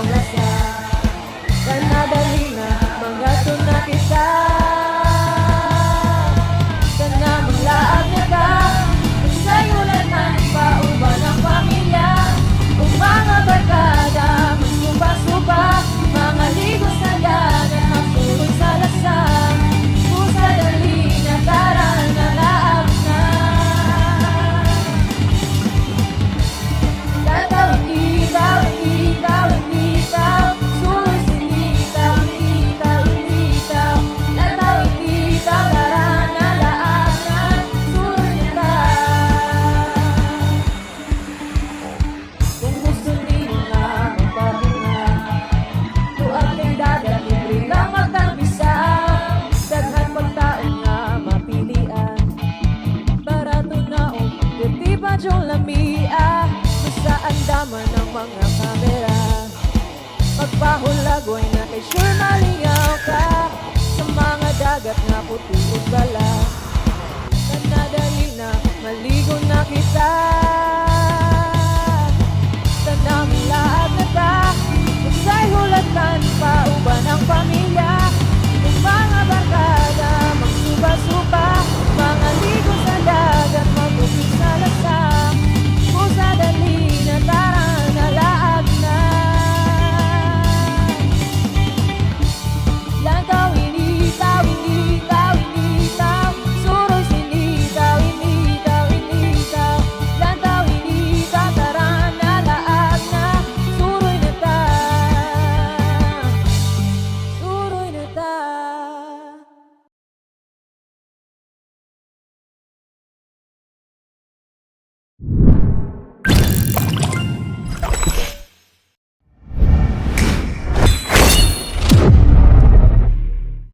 lasa. Kana dali na magato na kita. Kana maglaag na ka. Sa'yo lang man pauban ang pamilya. Kung mga barkada magsuba-suba, mga ligos na dagat magsuroy sa lasa. Pusa dali na tara na laag na. Tatawid itaw, itaw, itaw, suroy sinitaw, itaw, itaw. Tatawid itaw, tara na laag na, suroy na. Kung gusto niyo na magpahinga, tuag kay dagat, libre lang magtambisa. Daghan pagtaon nga mapilian, barato na o dirti pa dyong lamia. Basta andaman ng mga kamera, magpahulagoy na kay sure malingaw ka. Sa mga dagat nga puti ug bala, kanadali na maligo na kita.